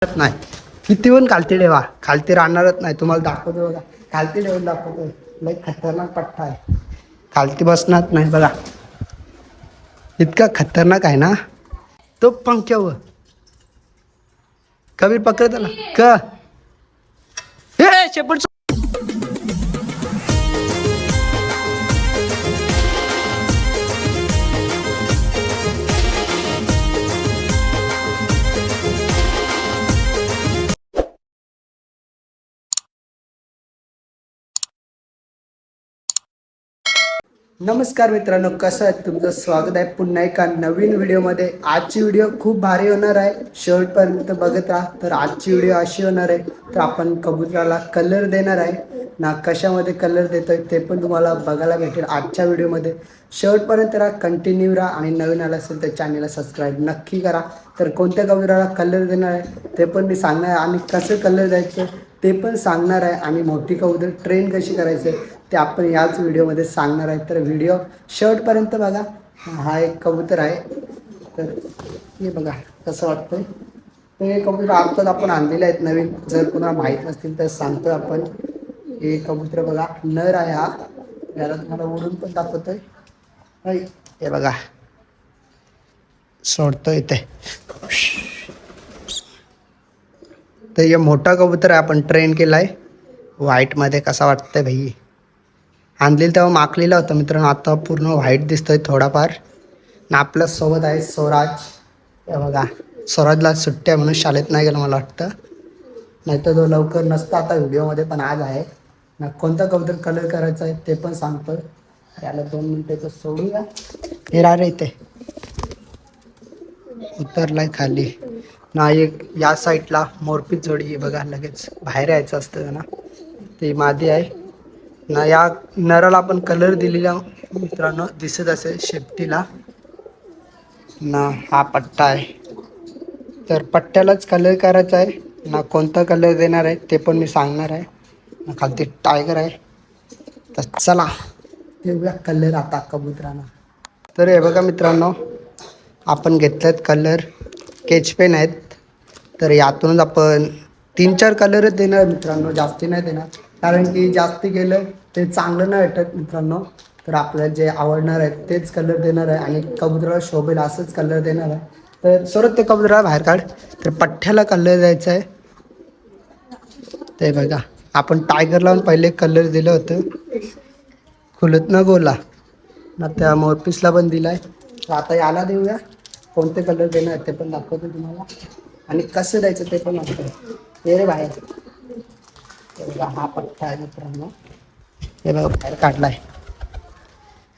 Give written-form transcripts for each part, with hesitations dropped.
नाही. किती पण खालती ठेवा, खालती राहणारच नाही. तुम्हाला दाखवतो बघा, खालती ठेवून दाखवतो. लई खतरनाक पट्टा आहे, खालती बसणार नाही बघा. इतका खतरनाक आहे ना तो पंख्यावर. कबीर पकड त्याला का हे शेपट. नमस्कार मित्रांनो, कसं आहे तुमचं स्वागत आहे पुन्हा एका नवीन व्हिडिओमध्ये. आजची व्हिडिओ खूप भारी होणार आहे, शेवटपर्यंत बघत राहा. तर आजची व्हिडिओ अशी होणार आहे, तर आपण कबुतराला कलर देणार आहे ना. कशामध्ये कलर देतोय ते पण तुम्हाला बघायला भेटेल आजच्या व्हिडिओमध्ये. शेवटपर्यंत राहा, कंटिन्यू राहा आणि नवीन आला असेल तर चॅनलला सबस्क्राईब नक्की करा. तर कोणत्या कबुतराला कलर देणार आहे ते पण मी सांगणार आहे आणि कसं कलर द्यायचं ते पण सांगणार आहे. आणि मोठी कबूतर ट्रेन कशी करायचं ते आपण याच व्हिडिओमध्ये सांगणार आहे. तर व्हिडिओ शेवटपर्यंत बघा. हा एक कबूतर आहे, तर हे बघा कसं वाटतंय. तर हे कबूतर आत्ताच आपण आणलेले आहेत नवीन. जर कोणाला माहीत नसतील तर सांगतो आपण. हे कबूतर बघा, नर आहे हा. याला तुम्हाला उडून पण दाखवतोय. हे बघा सोडतो इथे. तर हे मोठा कबूतर आहे, आपण ट्रेन केला आहे व्हाईटमध्ये. कसा वाटतंय भाई. आणलेलं तेव्हा माकलेला होता मित्रांनो, आता पूर्ण व्हाईट दिसतोय थोडाफार. ना आपल्या सोबत आहे स्वराज. हे बघा, स्वराजला सुट्ट्या म्हणून शाळेत नाही गेलं मला वाटतं, नाही तर तो लवकर नसता आता व्हिडिओमध्ये. पण आज आहे ना. कोणता कबूतर कलर करायचा आहे ते पण सांगतो. याला 2 मिनिटं सोडूया. हे रे इथे उतरलाय खाली ना. एक या साईडला मोरपीच जोडी आहे बघा, लगेच बाहेर यायचं असतं ना. ते मादी आहे ना. या नराला आपण कलर दिलेला मित्रांनो, दिसत असेल शेपटीला ना. हा पट्टा आहे, तर पट्ट्यालाच कलर करायचा आहे ना. कोणता कलर देणार आहे ते पण मी सांगणार आहे ना. खालती टायगर आहे. तर चला देऊया कलर आता कबुतरांना. तर हे बघा मित्रांनो, आपण घेतलेत कलर, केच पेन आहेत. तर यातूनच आपण 3-4 कलरच देणार मित्रांनो, जास्ती नाही देणार. कारण की जास्ती गेलं ते चांगलं नाही वाटत मित्रांनो. तर आपल्याला जे आवडणार आहेत तेच कलर देणार आहे आणि कबुतराला शोभेल असंच कलर देणार आहे. तर सर्व ते कबुतराला बाहेर काढ. तर पठ्ठ्याला कलर द्यायचा आहे. ते बघा, आपण टायगर लावून पहिले कलर दिलं होतं, खुलत न गोला ना. त्या मोरपीसला पण दिला आहे. तर आता याला देऊया. कोणते कलर देणार ते पण दाखवतो तुम्हाला आणि कसं द्यायचं ते पण दाखवतो. हे रे बाहेर. हे बघा, हा पट्टा आहे मित्रांनो. हे बघा बाहेर काढलाय.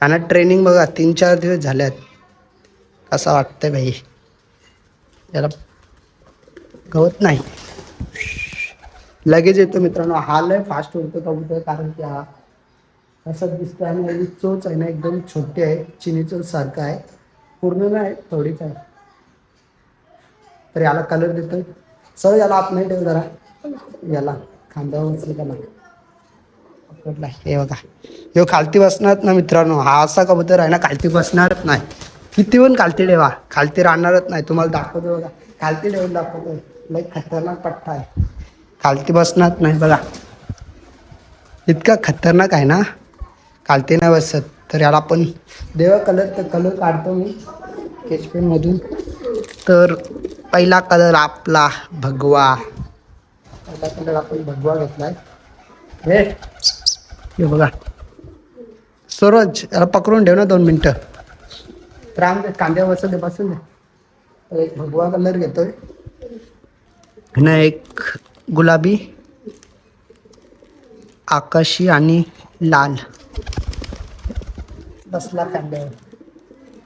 आणि ट्रेनिंग बघा 3-4 दिवस झाल्यात. कसं वाटतंय भाई. याला गवत नाही, लगेच येतो मित्रांनो. हा लय फास्ट उडतो कबूतर, कारण की हा असं दिसतं. आणि याची चोच आहे ना एकदम छोटी आहे, चिनी चोच सारखं आहे. पूर्ण नाही, थोडीच आहे. तर याला कलर देतोय. सर याला आत नाही ठेव जरा, याला खांद्यावर बसलं त्याला पकडला. हे बघा, ह्यो खालती बसणार ना मित्रांनो. हा असा कबूतर आहे ना, खालती बसणारच नाही. किती पण खालती ठेवा, खालती राहणारच नाही. तुम्हाला दाखवतो बघा, खालती ठेवून दाखवतो. लई खतरनाक पट्टा आहे, खालती बसणार नाही बघा. इतका खतरनाक आहे ना, खालती नाही बसत. तर याला आपण देवा कलर. तर कलर काढतो मी स्केच पेनमधून. तर पहिला कलर आपला भगवा. पहिला कलर आपण भगवा घेतलाय. हे बघा सूरज, याला पकडून ठेव ना 2 मिनटं. राम दे, कांद्या बसून दे. तर एक भगवा कलर घेतोय ना, एक गुलाबी, आकाशी आणि लाल बसला कांद्यावर.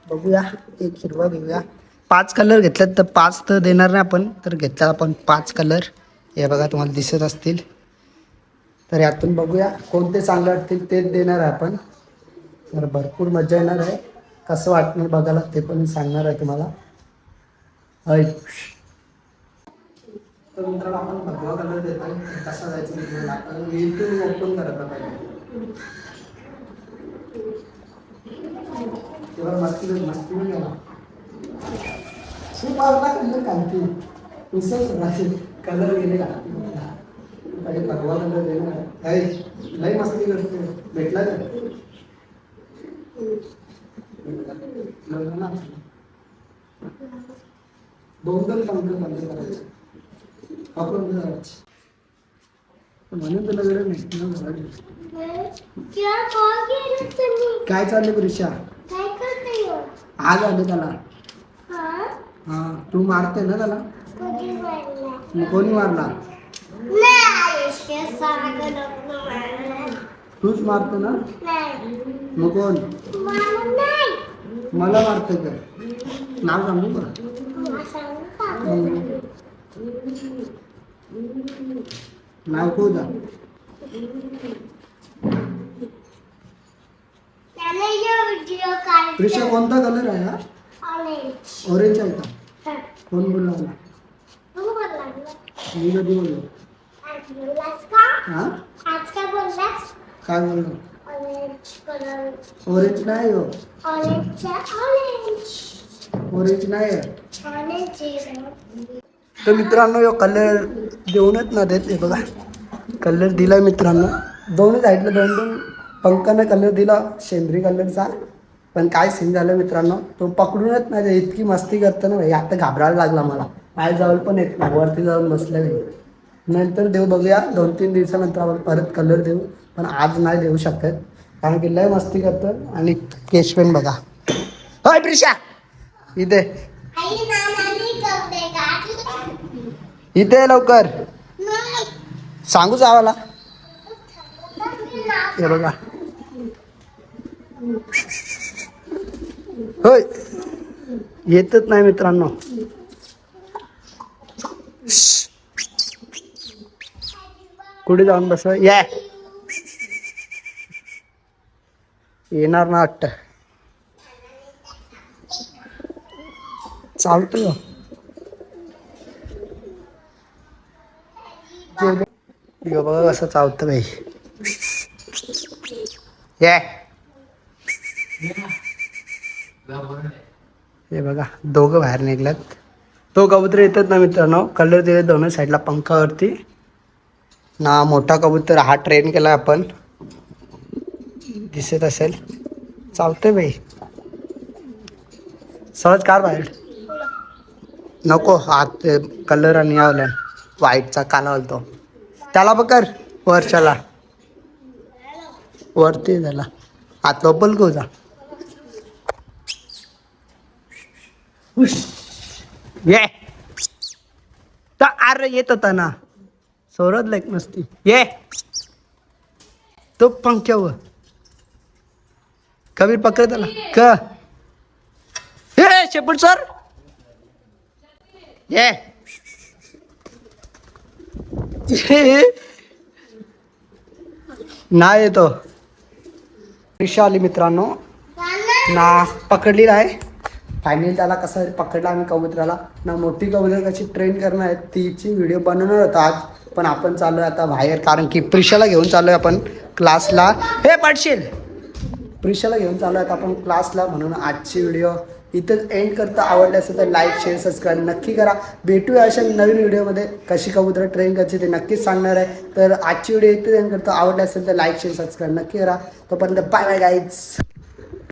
बघूया, एक हिरवा घेऊया. 5 कलर घेतल्यात, तर 5 तर देणार नाही आपण. तर घेतला आपण 5 कलर. हे बघा, तुम्हाला दिसत असतील. तर यातून बघूया कोणते चांगले वाटतील तेच देणार आहे आपण. तर भरपूर मजा येणार आहे. कसं वाटणार बघायला ते पण सांगणार आहे तुम्हाला. तर मित्रांनो, आपण भगवा कलर देतोय. कसा जायचं आपण यूट्यूब ओपन करायला पाहिजे. तेव्हा मस्ती गेला खूप आवडला कलर. खालती उसळ राहतील. कलर गेले का पहिले परवा कलर देणार लय मस्ती करते भेटला का दोन दोन कंप्लीट बंद करायचं आपण म्हणून तुला गरज नाही काय चाललं प्रिशा आग आलं त्याला हा तू मारते ना त्याला मग कोणी मारला तूच मारतो ना मग कोण मला मारते का नाव सांगू का नाव कोणता प्रिशा कोणता कलर आहे हा ऑरेंज आहे का कोण बोलला मला मी कधी बोललो हा काय बोललो ऑरेंज नाही हो ऑरेंज नाही तर मित्रांनो यो कलर देऊनच ना देत बघा कलर दिला मित्रांनो दोनच साईडला दोन दोन पंखानं कलर दिला शेंद्री कलरचा पण काय सीन झालं मित्रांनो तो पकडूनच नाही इतकी मस्ती करतं ना भाई आता घाबरायला लागला मला माझ्या जवळ पण येत नाही वरती जाऊन बसलं नाही नंतर देऊ बघूया 2-3 दिवसानंतर आपण परत कलर देऊ पण आज नाही देऊ शकत कारण की लय मस्ती करतं आणि केशपेन बघा होय प्रिशा इथे इथे लवकर सांगू जावाला हे बघा होय येतच नाही मित्रांनो कुठे जाऊन बस या येणार ना वाटत चालतोय यो बघा कसं चावतं बाई ये हे बघा दोघं बाहेर निघलात तो कबूतर येतात ना मित्रांनो कलर दिले दोन्ही साईडला पंखावरती ना मोठा कबूतर हा ट्रेन केला आपण दिसत असेल चालतंय बाई सहज कार बाहेर नको हात कलर आणि आवल्या व्हाईटचा काला होतो त्याला पकर वरच्याला वरती झाला हात लोपल को जा ये अरे येत होता ना सौरद लाईक मस्ती ये तो पंख्यावर कबीर पकड त्याला का हे शेपूट सर ये नाही येतो रिक्षा आली मित्रांनो ना पकडलेला आहे फायनली त्याला कसं पकडला आम्ही कबुतराला ना मोठी कबूतर कशी ट्रेन करणार आहे तिची व्हिडिओ बनवणार होता आज पण आपण चालू आहे आता बाहेर कारण की प्रिशाला घेऊन चालू आहे आपण क्लासला हे पडशील प्रिशाला घेऊन चालू आहे आपण क्लासला म्हणून आजची व्हिडिओ इथंच एंड करता आवडले असेल तर लाईक शेअर सबस्क्राईब नक्की करा भेटूया अशा नवीन व्हिडिओमध्ये कशी कबूतर ट्रेन करायची ते नक्कीच सांगणार आहे तर आजची व्हिडिओ इथं एंड करता आवडले असेल तर लाईक शेअर सबस्क्राईब नक्की करा तोपर्यंत बाय बाय गाईज